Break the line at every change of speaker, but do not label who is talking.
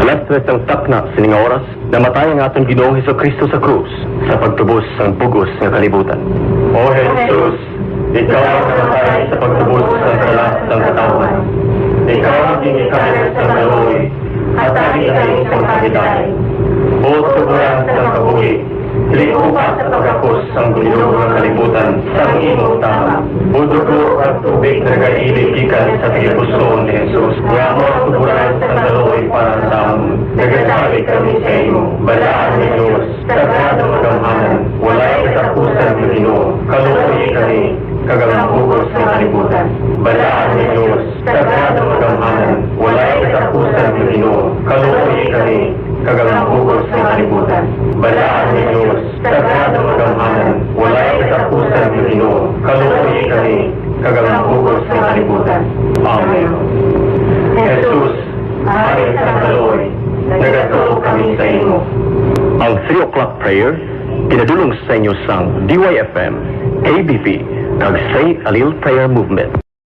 Alas 3 ang takna sining oras, namatay ang aton Ginoong Hesukristo sa krus sa pagtubos ng bugos ng kalibutan. O Jesus, ikaw ang namatay sa pagtubos ng kalas ng katawan. Ikaw ang dinikalas ng kaloy, at ari ay isang kabiday. O tuburan ng kabuhi, liupa sa pagkapos ang gulo ng kalibutan sa imong tama. Budugo at tubig na nag-ilig gikan sa pilupuson ni Jesus. Nga mo tuburan sa kaloy para sa amon. Nagasabi kami sa imo, balaan ni Diyos, sagrado magamhanan, walay katapusan ni Ginoo. Kaluoy kami, kagamang bugos ng kalibutan. Balaan ni Diyos, sagrado magamhanan, walay katapusan ni Ginoo. Kaluoy kami, kagamang bugos ng kalibutan. Balaan ni Diyos, sagrado magamhanan, walay katapusan ni Ginoo. Kaluoy kami, kagamang bugos ng kalibutan. Amen. Jesus, hari sa kaloy, nagatuo kami sa imo. Ang 3 o'clock prayer, pinadulong sa inyo sang DYFM, ABP, kag Say a Little Prayer Movement.